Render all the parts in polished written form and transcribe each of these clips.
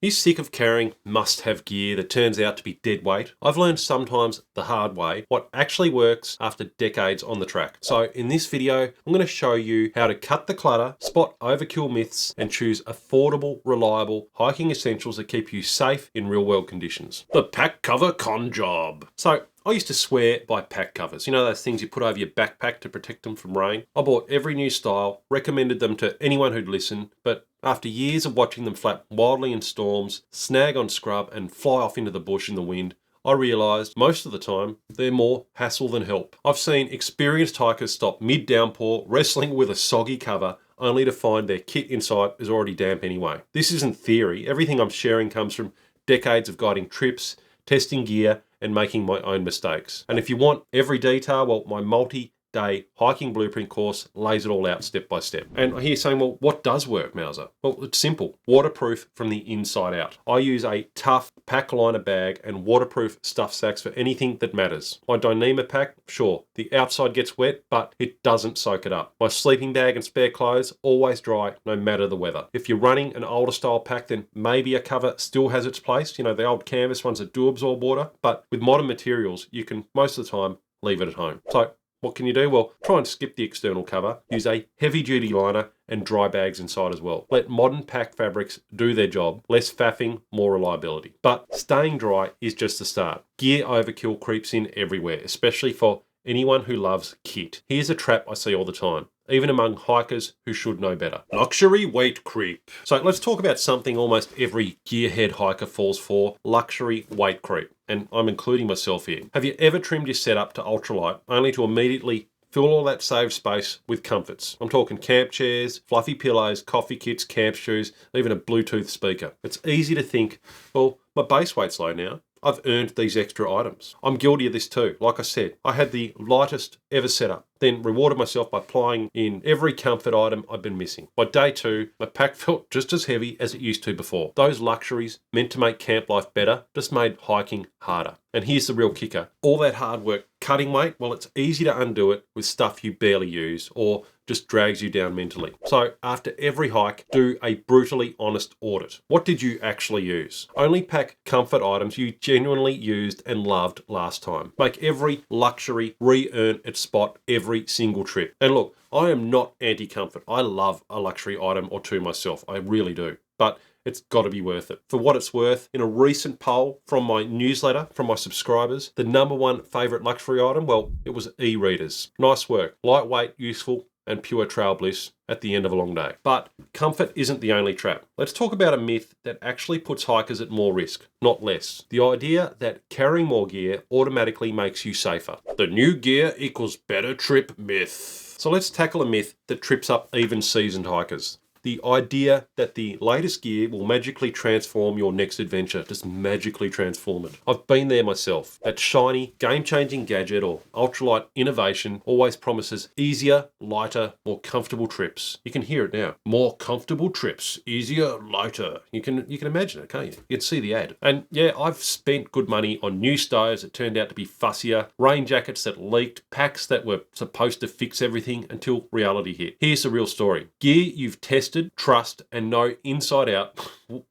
You sick of carrying must-have gear that turns out to be dead weight? I've learned sometimes the hard way what actually works after decades on the track. So in this video, I'm going to show you how to cut the clutter, spot overkill myths, and choose affordable, reliable hiking essentials that keep you safe in real-world conditions. The pack cover con job. So I used to swear by pack covers. You know those things you put over your backpack to protect them from rain? I bought every new style, recommended them to anyone who'd listen, but after years of watching them flap wildly in storms, snag on scrub, and fly off into the bush in the wind, I realised most of the time they're more hassle than help. I've seen experienced hikers stop mid-downpour wrestling with a soggy cover only to find their kit inside is already damp anyway. This isn't theory. Everything I'm sharing comes from decades of guiding trips, testing gear, and making my own mistakes. And if you want every detail, well, my multi-day hiking blueprint course lays it all out step by step. And I hear you saying, well, what does work, Mauser? Well, it's simple. Waterproof from the inside out. I use a tough pack liner bag and waterproof stuff sacks for anything that matters. My Dyneema pack, sure, the outside gets wet, but it doesn't soak it up. My sleeping bag and spare clothes, always dry, no matter the weather. If you're running an older style pack, then maybe a cover still has its place. You know, the old canvas ones that do absorb water, but with modern materials, you can most of the time leave it at home. So what can you do? Well, try and skip the external cover. Use a heavy-duty liner and dry bags inside as well. Let modern pack fabrics do their job. Less faffing, more reliability. But staying dry is just the start. Gear overkill creeps in everywhere, especially for anyone who loves kit. Here's a trap I see all the time, even among hikers who should know better. Luxury weight creep. So let's talk about something almost every gearhead hiker falls for, luxury weight creep. And I'm including myself here. Have you ever trimmed your setup to ultralight only to immediately fill all that saved space with comforts? I'm talking camp chairs, fluffy pillows, coffee kits, camp shoes, even a Bluetooth speaker. It's easy to think, well, my base weight's low now. I've earned these extra items. I'm guilty of this too. Like I said, I had the lightest ever setup, then rewarded myself by applying in every comfort item I've been missing. By day 2, my pack felt just as heavy as it used to before. Those luxuries meant to make camp life better just made hiking harder. And here's the real kicker. All that hard work cutting weight, well, it's easy to undo it with stuff you barely use or just drags you down mentally. So after every hike, do a brutally honest audit. What did you actually use? Only pack comfort items you genuinely used and loved last time. Make every luxury re-earn its spot every single trip. And look, I am not anti-comfort. I love a luxury item or two myself. I really do. But it's got to be worth it. For what it's worth, in a recent poll from my newsletter, from my subscribers, the #1 favorite luxury item, well, it was e-readers. Nice work. Lightweight, useful, and pure trail bliss at the end of a long day. But comfort isn't the only trap. Let's talk about a myth that actually puts hikers at more risk, not less. The idea that carrying more gear automatically makes you safer. The new gear equals better trip myth. So let's tackle a myth that trips up even seasoned hikers. The idea that the latest gear will magically transform your next adventure, just magically transform it. I've been there myself. That shiny, game-changing gadget or ultralight innovation always promises easier, lighter, more comfortable trips. You can hear it now. More comfortable trips, easier, lighter. You can imagine it, can't you? You can see the ad. And yeah, I've spent good money on new stoves that turned out to be fussier, rain jackets that leaked, packs that were supposed to fix everything until reality hit. Here's the real story. Gear you've tested, trust, and know inside out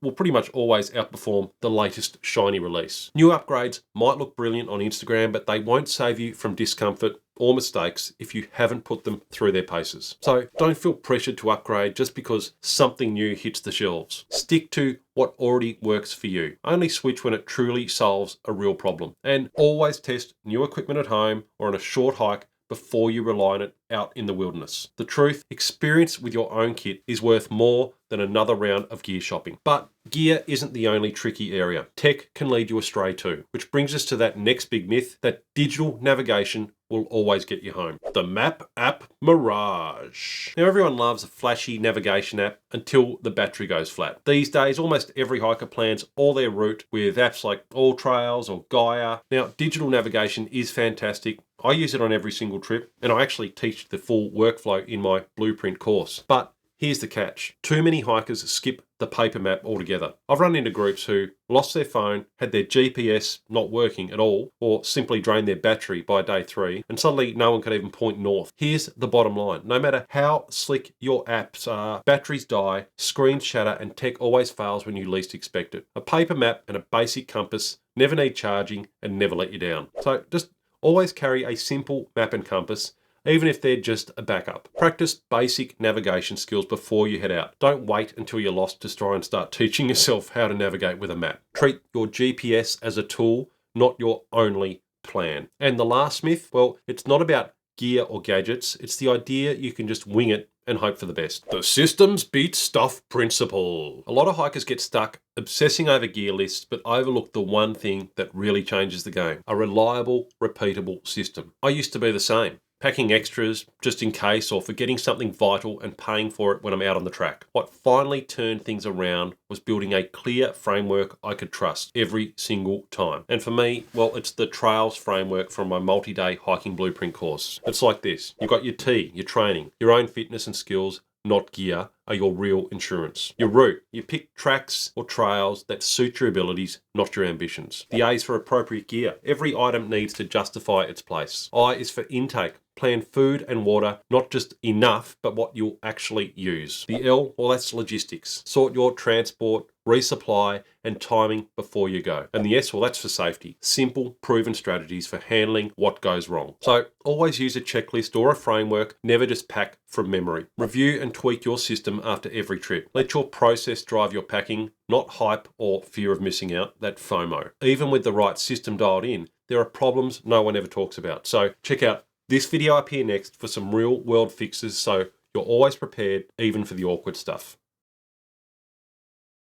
will pretty much always outperform the latest shiny release. New upgrades might look brilliant on Instagram, but they won't save you from discomfort or mistakes if you haven't put them through their paces. So don't feel pressured to upgrade just because something new hits the shelves. Stick to what already works for you. Only switch when it truly solves a real problem. And always test new equipment at home or on a short hike before you rely on it out in the wilderness. The truth, experience with your own kit is worth more than another round of gear shopping. But gear isn't the only tricky area. Tech can lead you astray too, which brings us to that next big myth that digital navigation will always get you home. The map app Mirage. Now everyone loves a flashy navigation app until the battery goes flat. These days, almost every hiker plans all their route with apps like All Trails or Gaia. Now, digital navigation is fantastic. I use it on every single trip, and I actually teach the full workflow in my blueprint course. But here's the catch. Too many hikers skip the paper map altogether. I've run into groups who lost their phone, had their GPS not working at all, or simply drained their battery by day 3, and suddenly no one could even point north. Here's the bottom line. No matter how slick your apps are, batteries die, screens shatter, and tech always fails when you least expect it. A paper map and a basic compass never need charging and never let you down. So just always carry a simple map and compass, even if they're just a backup. Practice basic navigation skills before you head out. Don't wait until you're lost to try and start teaching yourself how to navigate with a map. Treat your GPS as a tool, not your only plan. And the last myth, well, it's not about gear or gadgets. It's the idea you can just wing it and hope for the best. The systems beat stuff principle. A lot of hikers get stuck obsessing over gear lists, but overlook the one thing that really changes the game: a reliable, repeatable system. I used to be the same. Packing extras just in case, or forgetting something vital and paying for it when I'm out on the track. What finally turned things around was building a clear framework I could trust every single time. And for me, well, it's the Trails framework from my multi-day hiking blueprint course. It's like this. You've got your T, your training, your own fitness and skills, not gear, are your real insurance. Your route, you pick tracks or trails that suit your abilities, not your ambitions. The A is for appropriate gear. Every item needs to justify its place. I is for intake. Plan food and water, not just enough, but what you'll actually use. The L, well, that's logistics. Sort your transport, resupply, and timing before you go. And the S, well, that's for safety. Simple, proven strategies for handling what goes wrong. So always use a checklist or a framework, never just pack from memory. Review and tweak your system after every trip. Let your process drive your packing, not hype or fear of missing out, that FOMO. Even with the right system dialed in, there are problems no one ever talks about. So check out this video up here next for some real world fixes so you're always prepared, even for the awkward stuff.